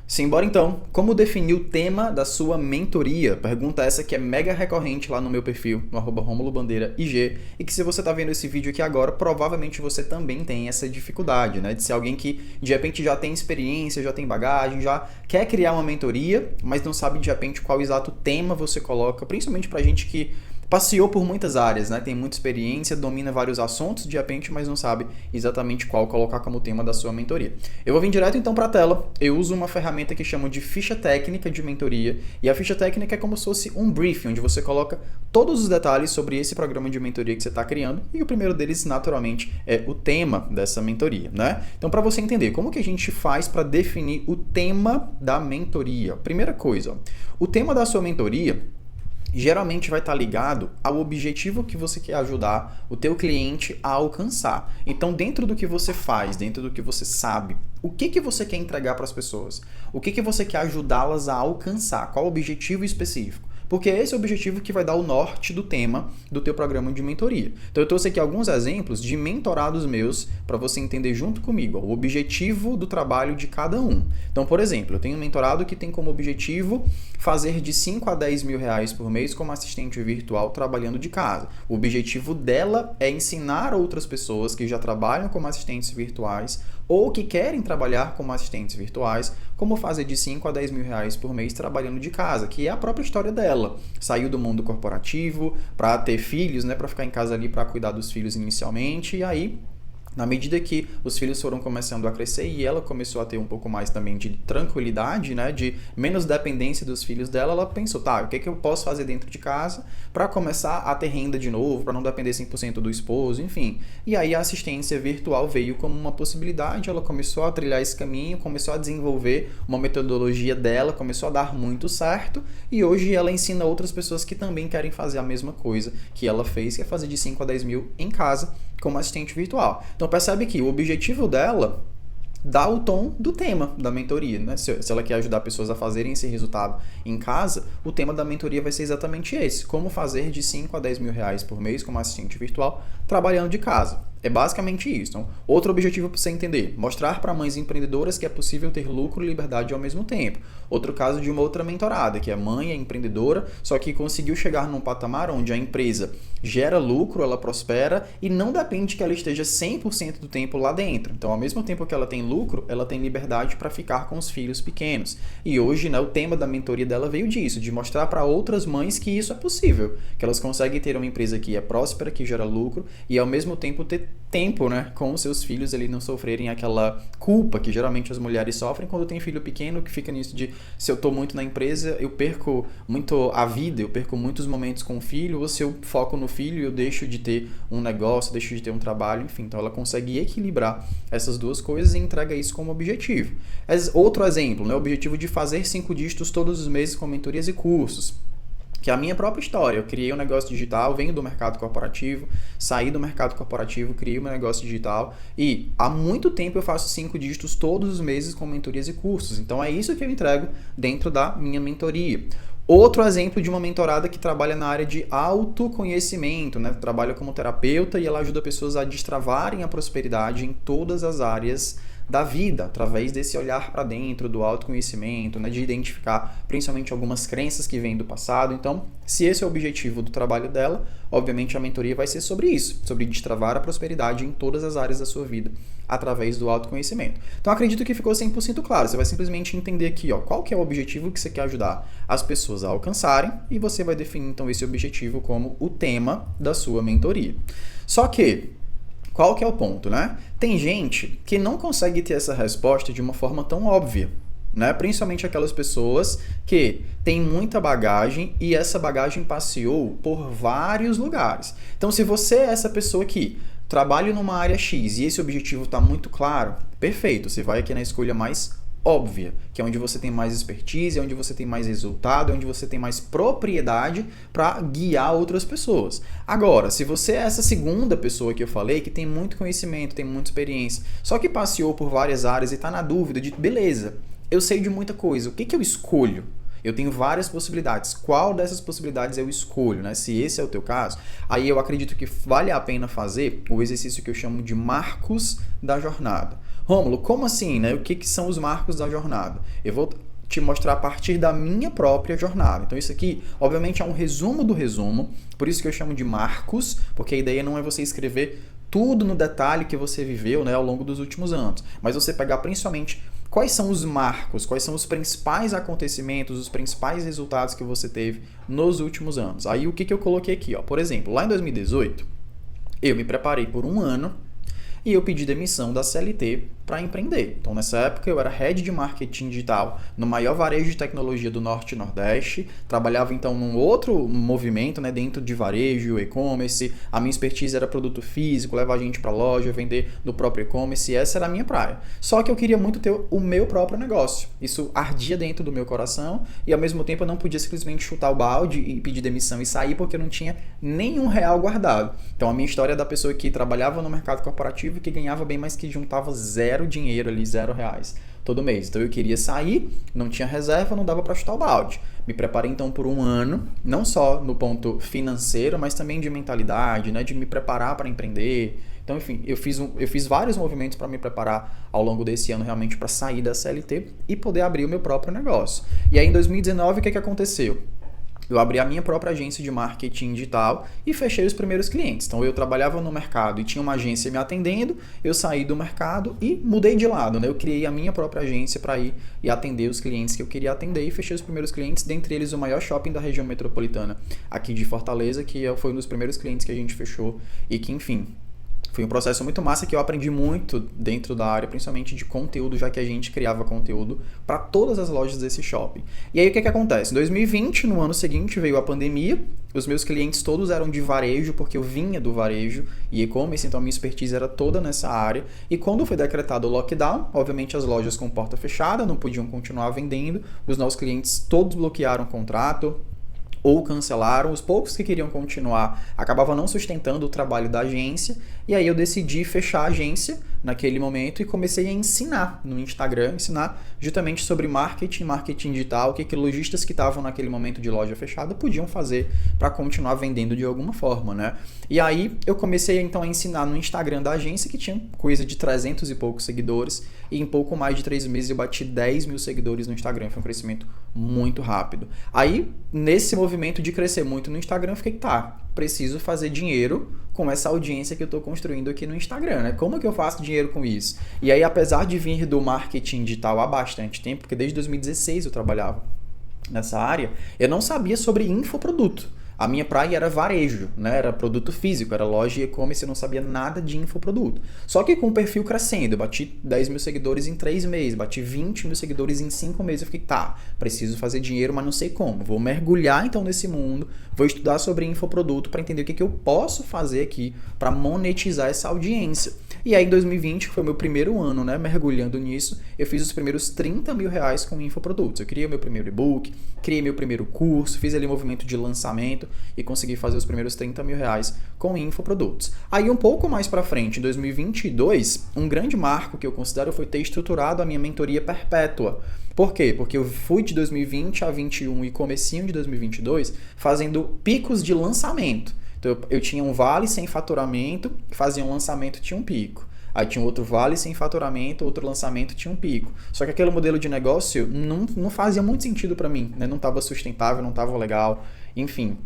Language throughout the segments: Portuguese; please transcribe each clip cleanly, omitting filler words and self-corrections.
Simbora então, como definir o tema da sua mentoria? Pergunta essa que é mega recorrente lá no meu perfil, no @romulobandeiraig, e que se você está vendo esse vídeo aqui agora, provavelmente você também tem essa dificuldade, né? De ser alguém que de repente já tem experiência, já tem bagagem, já quer criar uma mentoria, mas não sabe de repente qual exato tema você coloca, principalmente pra gente que passeou por muitas áreas, né? Tem muita experiência, domina vários assuntos de repente, mas não sabe exatamente qual colocar como tema da sua mentoria. Eu vou vir direto então para a tela. Eu uso uma ferramenta que chamam de ficha técnica de mentoria, e a ficha técnica é como se fosse um briefing, onde você coloca todos os detalhes sobre esse programa de mentoria que você está criando, e o primeiro deles, naturalmente, é o tema dessa mentoria, né? Então, para você entender como que a gente faz para definir o tema da mentoria. Primeira coisa, ó, o tema da sua mentoria geralmente vai estar ligado ao objetivo que você quer ajudar o teu cliente a alcançar. Então, dentro do que você faz, dentro do que você sabe, o que você quer entregar para as pessoas? O que você quer ajudá-las a alcançar? Qual o objetivo específico? Porque é esse o objetivo que vai dar o norte do tema do teu programa de mentoria. Então eu trouxe aqui alguns exemplos de mentorados meus para você entender junto comigo o objetivo do trabalho de cada um. Então, por exemplo, eu tenho um mentorado que tem como objetivo fazer de 5 a 10 mil reais por mês como assistente virtual trabalhando de casa. O objetivo dela é ensinar outras pessoas que já trabalham como assistentes virtuais ou que querem trabalhar como assistentes virtuais, como fazer de 5 a 10 mil reais por mês trabalhando de casa, que é a própria história dela. Saiu do mundo corporativo para ter filhos, né, para ficar em casa ali para cuidar dos filhos inicialmente, e aí na medida que os filhos foram começando a crescer e ela começou a ter um pouco mais também de tranquilidade, né, de menos dependência dos filhos dela, ela pensou, tá, o que é que eu posso fazer dentro de casa para começar a ter renda de novo, para não depender 100% do esposo, enfim. E aí a assistência virtual veio como uma possibilidade, ela começou a trilhar esse caminho, começou a desenvolver uma metodologia dela, começou a dar muito certo, e hoje ela ensina outras pessoas que também querem fazer a mesma coisa que ela fez, que é fazer de 5 a 10 mil em casa como assistente virtual. Então percebe que o objetivo dela dá o tom do tema da mentoria, né? Se ela quer ajudar pessoas a fazerem esse resultado em casa, o tema da mentoria vai ser exatamente esse: como fazer de 5 a 10 mil reais por mês como assistente virtual trabalhando de casa. É basicamente isso. Então, outro objetivo para você entender: mostrar para mães empreendedoras que é possível ter lucro e liberdade ao mesmo tempo. Outro caso de uma outra mentorada, que é mãe, é empreendedora, só que conseguiu chegar num patamar onde a empresa gera lucro, ela prospera e não depende que ela esteja 100% do tempo lá dentro. Então, ao mesmo tempo que ela tem lucro, ela tem liberdade para ficar com os filhos pequenos. E hoje, né, o tema da mentoria dela veio disso, de mostrar para outras mães que isso é possível, que elas conseguem ter uma empresa que é próspera, que gera lucro e ao mesmo tempo ter tempo, né, com os seus filhos, eles não sofrerem aquela culpa que geralmente as mulheres sofrem quando tem filho pequeno, que fica nisso de se eu tô muito na empresa, eu perco muito a vida, eu perco muitos momentos com o filho, ou se eu foco no filho, eu deixo de ter um negócio, deixo de ter um trabalho, enfim. Então ela consegue equilibrar essas duas coisas e entrega isso como objetivo. Outro exemplo, né, o objetivo de fazer 5 dígitos todos os meses com mentorias e cursos. Que é a minha própria história. Eu criei um negócio digital, venho do mercado corporativo, saí do mercado corporativo, criei um negócio digital e há muito tempo eu faço 5 dígitos todos os meses com mentorias e cursos. Então é isso que eu entrego dentro da minha mentoria. Outro exemplo de uma mentorada que trabalha na área de autoconhecimento, né? Trabalha como terapeuta e ela ajuda pessoas a destravarem a prosperidade em todas as áreas da vida, através desse olhar para dentro, do autoconhecimento, né, de identificar principalmente algumas crenças que vêm do passado. Então, se esse é o objetivo do trabalho dela, obviamente a mentoria vai ser sobre isso, sobre destravar a prosperidade em todas as áreas da sua vida, através do autoconhecimento. Então, acredito que ficou 100% claro. Você vai simplesmente entender aqui, ó, qual que é o objetivo que você quer ajudar as pessoas a alcançarem, e você vai definir, então, esse objetivo como o tema da sua mentoria. Só que qual que é o ponto, né? Tem gente que não consegue ter essa resposta de uma forma tão óbvia, né? Principalmente aquelas pessoas que têm muita bagagem e essa bagagem passeou por vários lugares. Então, se você é essa pessoa que trabalha numa área X e esse objetivo está muito claro, perfeito, você vai aqui na escolha mais óbvia, que é onde você tem mais expertise, é onde você tem mais resultado, é onde você tem mais propriedade para guiar outras pessoas. Agora, se você é essa segunda pessoa que eu falei, que tem muito conhecimento, tem muita experiência, só que passeou por várias áreas e está na dúvida de, beleza, eu sei de muita coisa, o que eu escolho? Eu tenho várias possibilidades. Qual dessas possibilidades eu escolho, né? Se esse é o teu caso, aí eu acredito que vale a pena fazer o exercício que eu chamo de marcos da jornada. Rômulo, como assim, né? O que são os marcos da jornada? Eu vou te mostrar a partir da minha própria jornada. Então isso aqui, obviamente, é um resumo do resumo, por isso que eu chamo de marcos, porque a ideia não é você escrever tudo no detalhe que você viveu, né, ao longo dos últimos anos, mas você pegar principalmente quais são os marcos, quais são os principais acontecimentos, os principais resultados que você teve nos últimos anos. Aí o que eu coloquei aqui, ó? Por exemplo, lá em 2018, eu me preparei por um ano e eu pedi demissão da CLT para empreender. Então, nessa época, eu era head de marketing digital no maior varejo de tecnologia do Norte e Nordeste, trabalhava, então, num outro movimento, né, dentro de varejo, e-commerce, a minha expertise era produto físico, levar a gente para loja, vender no próprio e-commerce, e essa era a minha praia. Só que eu queria muito ter o meu próprio negócio. Isso ardia dentro do meu coração e, ao mesmo tempo, eu não podia simplesmente chutar o balde e pedir demissão e sair porque eu não tinha nenhum real guardado. Então, a minha história é da pessoa que trabalhava no mercado corporativo e que ganhava bem, mas que juntava zero dinheiro ali, R$0 todo mês. Então eu queria sair, não tinha reserva, não dava para chutar o balde. Me preparei então por um ano, não só no ponto financeiro, mas também de mentalidade, né, de me preparar para empreender. Então, enfim, eu fiz vários movimentos para me preparar ao longo desse ano realmente para sair da CLT e poder abrir o meu próprio negócio. E aí em 2019, o que aconteceu? Eu abri a minha própria agência de marketing digital e fechei os primeiros clientes. Então eu trabalhava no mercado e tinha uma agência me atendendo, eu saí do mercado e mudei de lado, né? Eu criei a minha própria agência para ir e atender os clientes que eu queria atender e fechei os primeiros clientes, dentre eles o maior shopping da região metropolitana aqui de Fortaleza, que foi um dos primeiros clientes que a gente fechou e que, enfim, foi um processo muito massa que eu aprendi muito dentro da área, principalmente de conteúdo, já que a gente criava conteúdo para todas as lojas desse shopping. E aí o que acontece? Em 2020, no ano seguinte, veio a pandemia, os meus clientes todos eram de varejo, porque eu vinha do varejo e e-commerce, então a minha expertise era toda nessa área. E quando foi decretado o lockdown, obviamente as lojas com porta fechada não podiam continuar vendendo, os nossos clientes todos bloquearam o contrato, ou cancelaram, os poucos que queriam continuar acabavam não sustentando o trabalho da agência, e aí eu decidi fechar a agência naquele momento e comecei a ensinar no Instagram, ensinar justamente sobre marketing digital, o que lojistas que estavam naquele momento de loja fechada podiam fazer para continuar vendendo de alguma forma, né? E aí eu comecei então a ensinar no Instagram da agência, que tinha coisa de 300 e poucos seguidores, e em pouco mais de 3 meses eu bati 10 mil seguidores no Instagram, foi um crescimento muito rápido. Aí, nesse movimento de crescer muito no Instagram, eu fiquei, tá, preciso fazer dinheiro com essa audiência que eu estou construindo aqui no Instagram, né? Como que eu faço dinheiro com isso? E aí, apesar de vir do marketing digital há bastante tempo, porque desde 2016 eu trabalhava nessa área, eu não sabia sobre infoproduto. A minha praia era varejo, né? Era produto físico, era loja e e-commerce, eu não sabia nada de infoproduto. Só que com o perfil crescendo, eu bati 10 mil seguidores em 3 meses, bati 20 mil seguidores em 5 meses, eu fiquei, tá, preciso fazer dinheiro, mas não sei como. Vou mergulhar então nesse mundo, vou estudar sobre infoproduto para entender o que eu posso fazer aqui para monetizar essa audiência. E aí em 2020, que foi meu primeiro ano, né, mergulhando nisso, eu fiz os primeiros 30 mil reais com infoprodutos. Eu criei meu primeiro e-book, criei meu primeiro curso, fiz ali um movimento de lançamento e consegui fazer os primeiros 30 mil reais com infoprodutos. Aí um pouco mais para frente, em 2022, um grande marco que eu considero foi ter estruturado a minha mentoria perpétua. Por quê? Porque eu fui de 2020 a 2021 e comecinho de 2022 fazendo picos de lançamento. Então eu tinha um vale sem faturamento, fazia um lançamento, tinha um pico. Aí tinha outro vale sem faturamento, outro lançamento tinha um pico. Só que aquele modelo de negócio não fazia muito sentido para mim, né? Não estava sustentável, não estava legal, enfim.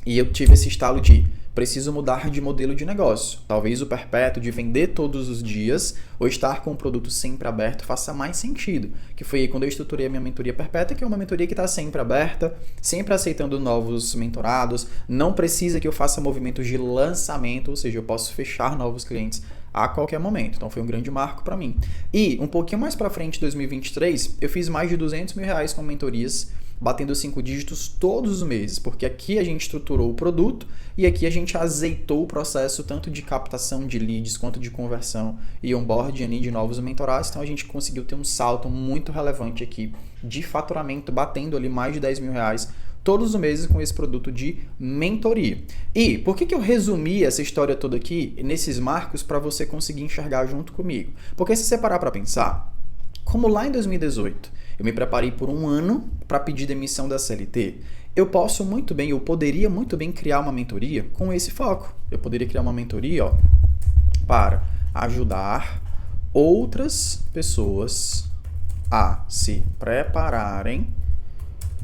E eu tive esse estalo de preciso mudar de modelo de negócio. Talvez o perpétuo de vender todos os dias ou estar com o produto sempre aberto faça mais sentido. Que foi aí quando eu estruturei a minha mentoria perpétua, que é uma mentoria que está sempre aberta, sempre aceitando novos mentorados. Não precisa que eu faça movimentos de lançamento, ou seja, eu posso fechar novos clientes a qualquer momento. Então foi um grande marco para mim. E um pouquinho mais para frente, em 2023, eu fiz mais de 200 mil reais com mentorias, batendo 5 dígitos todos os meses, porque aqui a gente estruturou o produto e aqui a gente azeitou o processo tanto de captação de leads quanto de conversão e onboarding ali de novos mentorados. Então a gente conseguiu ter um salto muito relevante aqui de faturamento, batendo ali mais de 10 mil reais todos os meses com esse produto de mentoria. E por que eu resumi essa história toda aqui nesses marcos para você conseguir enxergar junto comigo? Porque se você parar para pensar, como lá em 2018 eu me preparei por um ano para pedir demissão da CLT, eu poderia muito bem criar uma mentoria com esse foco. Eu poderia criar uma mentoria para ajudar outras pessoas a se prepararem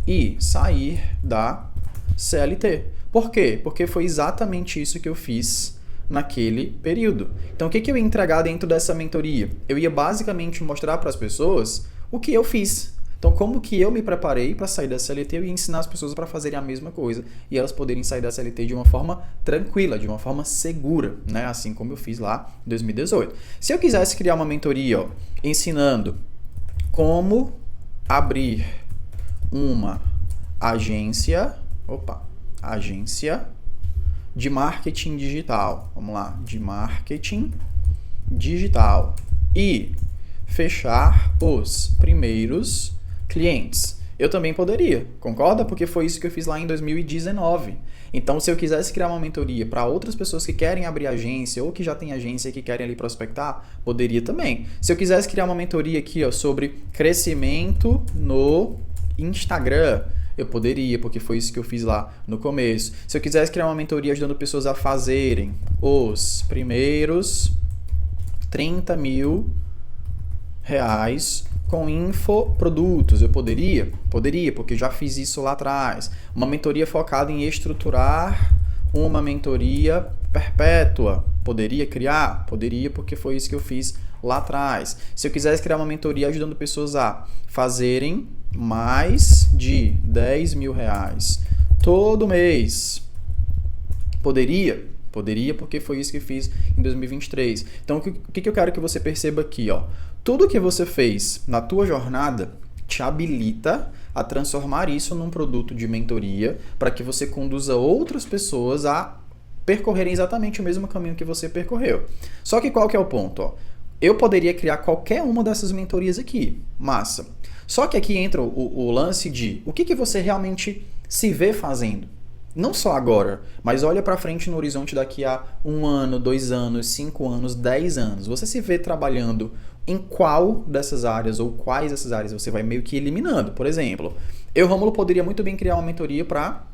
e sair da CLT. Por quê? Porque foi exatamente isso que eu fiz naquele período. Então, o que eu ia entregar dentro dessa mentoria? Eu ia basicamente mostrar para as pessoas o que eu fiz. Então, como que eu me preparei para sair da CLT, eu ia ensinar as pessoas para fazerem a mesma coisa e elas poderem sair da CLT de uma forma tranquila, de uma forma segura, né? Assim como eu fiz lá em 2018. Se eu quisesse criar uma mentoria, ensinando como abrir uma agência de marketing digital. Vamos lá, de marketing digital e fechar os primeiros clientes. Eu também poderia, concorda? Porque foi isso que eu fiz lá em 2019. Então, se eu quisesse criar uma mentoria para outras pessoas que querem abrir agência ou que já têm agência e que querem ali prospectar, poderia também. Se eu quisesse criar uma mentoria aqui, ó, sobre crescimento no Instagram, eu poderia, porque foi isso que eu fiz lá no começo. Se eu quisesse criar uma mentoria ajudando pessoas a fazerem os primeiros 30 mil reais com infoprodutos, eu poderia? Poderia, porque eu já fiz isso lá atrás. Uma mentoria focada em estruturar uma mentoria perpétua, poderia criar? Poderia, porque foi isso que eu fiz lá atrás. Se eu quisesse criar uma mentoria ajudando pessoas a fazerem mais de 10 mil reais todo mês, poderia? Poderia, porque foi isso que fiz em 2023. Então, o que eu quero que você perceba aqui, ó? Tudo que você fez na tua jornada te habilita a transformar isso num produto de mentoria para que você conduza outras pessoas a percorrerem exatamente o mesmo caminho que você percorreu. Só que qual que é o ponto, ó? Eu poderia criar qualquer uma dessas mentorias aqui. Massa. Só que aqui entra o lance de o que você realmente se vê fazendo. Não só agora, mas olha para frente no horizonte daqui a 1 ano, 2 anos, 5 anos, 10 anos. Você se vê trabalhando em qual dessas áreas ou quais dessas áreas você vai meio que eliminando. Por exemplo, eu, Rômulo, poderia muito bem criar uma mentoria para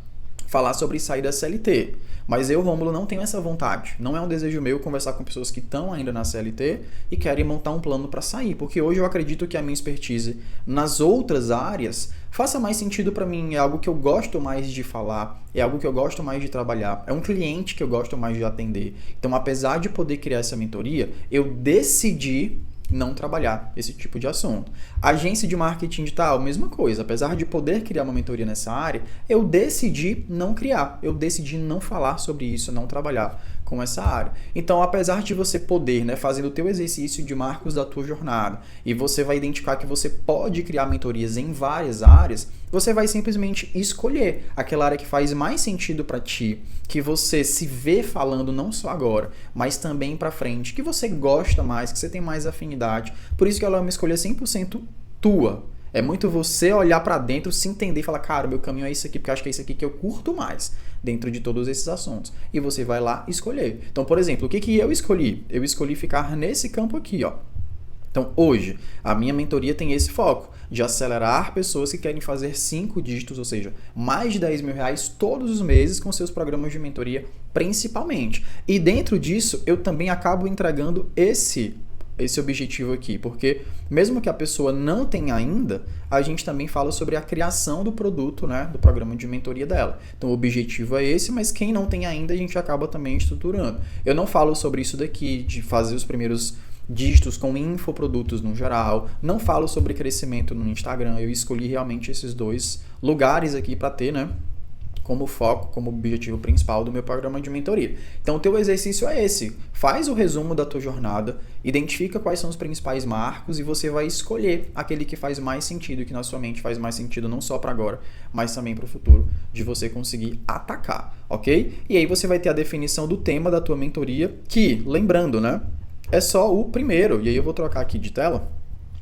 falar sobre sair da CLT. Mas eu, Rômulo, não tenho essa vontade. Não é um desejo meu conversar com pessoas que estão ainda na CLT e querem montar um plano para sair. Porque hoje eu acredito que a minha expertise nas outras áreas faça mais sentido para mim. É algo que eu gosto mais de falar, é algo que eu gosto mais de trabalhar, é um cliente que eu gosto mais de atender. Então, apesar de poder criar essa mentoria, eu decidi não trabalhar esse tipo de assunto. Agência de marketing digital, mesma coisa. Apesar de poder criar uma mentoria nessa área, eu decidi não criar. Eu decidi não falar sobre isso, não trabalhar com essa área. Então, apesar de você poder, né, fazendo o teu exercício de marcos da tua jornada, e você vai identificar que você pode criar mentorias em várias áreas, você vai simplesmente escolher aquela área que faz mais sentido para ti, que você se vê falando não só agora, mas também para frente, que você gosta mais, que você tem mais afinidade. Por isso que ela é uma escolha 100% tua. É muito você olhar para dentro, se entender e falar, cara, meu caminho é isso aqui, porque acho que é isso aqui que eu curto mais dentro de todos esses assuntos. E você vai lá escolher. Então, por exemplo, o que eu escolhi? Eu escolhi ficar nesse campo aqui, ó. Então, hoje, a minha mentoria tem esse foco de acelerar pessoas que querem fazer 5 dígitos, ou seja, mais de 10 mil reais todos os meses com seus programas de mentoria, principalmente. E dentro disso, eu também acabo entregando esse objetivo aqui, porque mesmo que a pessoa não tenha ainda, a gente também fala sobre a criação do produto, né, do programa de mentoria dela. Então o objetivo é esse, mas quem não tem ainda, a gente acaba também estruturando. Eu não falo sobre isso daqui, de fazer os primeiros dígitos com infoprodutos no geral, não falo sobre crescimento no Instagram, eu escolhi realmente esses 2 lugares aqui para ter, né, como foco, como objetivo principal do meu programa de mentoria. Então, o teu exercício é esse. Faz o resumo da tua jornada, identifica quais são os principais marcos e você vai escolher aquele que faz mais sentido, que na sua mente faz mais sentido não só para agora, mas também para o futuro, de você conseguir atacar, ok? E aí você vai ter a definição do tema da tua mentoria, que, lembrando, né, é só o primeiro. E aí eu vou trocar aqui de tela,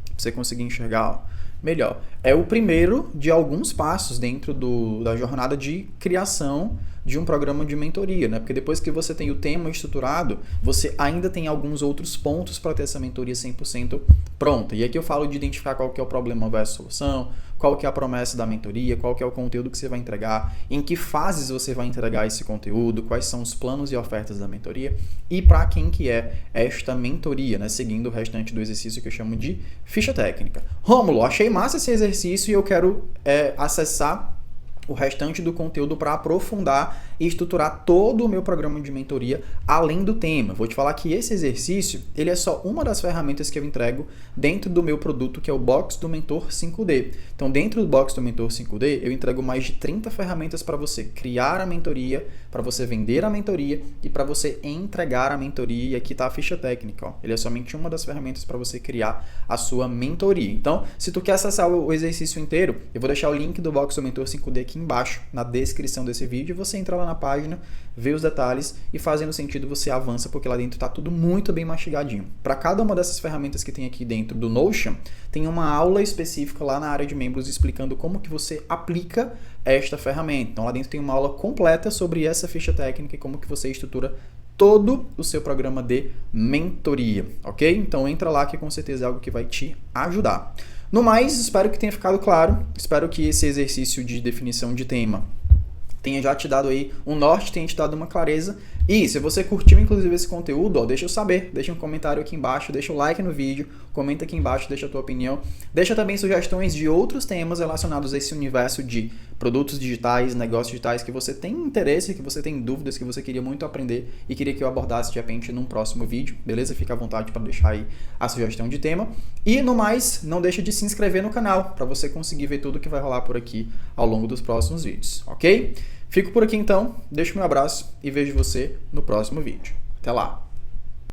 para você conseguir enxergar, ó, melhor. é o primeiro de alguns passos dentro da jornada de criação de um programa de mentoria, né? Porque depois que você tem o tema estruturado, você ainda tem alguns outros pontos para ter essa mentoria 100% pronta. E aqui eu falo de identificar qual que é o problema versus solução, qual que é a promessa da mentoria, qual que é o conteúdo que você vai entregar, em que fases você vai entregar esse conteúdo, quais são os planos e ofertas da mentoria e para quem que é esta mentoria, né? Seguindo o restante do exercício que eu chamo de ficha técnica. Rômulo, achei massa esse exercício e eu quero acessar o restante do conteúdo para aprofundar e estruturar todo o meu programa de mentoria além do tema. Vou te falar que esse exercício, ele é só uma das ferramentas que eu entrego dentro do meu produto, que é o Box do Mentor 5D. Então, dentro do Box do Mentor 5D, eu entrego mais de 30 ferramentas para você criar a mentoria, para você vender a mentoria e para você entregar a mentoria. E aqui está a ficha técnica, ó. Ele é somente uma das ferramentas para você criar a sua mentoria. Então, se tu quer acessar o exercício inteiro, eu vou deixar o link do Box do Mentor 5D aqui embaixo, na descrição desse vídeo. Você entra lá na página, vê os detalhes e, fazendo sentido, você avança, porque lá dentro está tudo muito bem mastigadinho. Para cada uma dessas ferramentas que tem aqui dentro do Notion, tem uma aula específica lá na área de membros explicando como que você aplica esta ferramenta. Então lá dentro tem uma aula completa sobre essa ficha técnica e como que você estrutura todo o seu programa de mentoria, ok? Então entra lá que com certeza é algo que vai te ajudar. No mais, espero que tenha ficado claro, espero que esse exercício de definição de tema tenha já te dado aí um norte, tenha te dado uma clareza. E se você curtiu inclusive esse conteúdo, ó, deixa eu saber, deixa um comentário aqui embaixo, deixa o like no vídeo, comenta aqui embaixo, deixa a tua opinião, deixa também sugestões de outros temas relacionados a esse universo de produtos digitais, negócios digitais que você tem interesse, que você tem dúvidas, que você queria muito aprender e queria que eu abordasse de repente num próximo vídeo, beleza? Fica à vontade para deixar aí a sugestão de tema. E no mais, não deixa de se inscrever no canal para você conseguir ver tudo que vai rolar por aqui ao longo dos próximos vídeos, ok? Fico por aqui então, deixo meu abraço e vejo você no próximo vídeo. Até lá!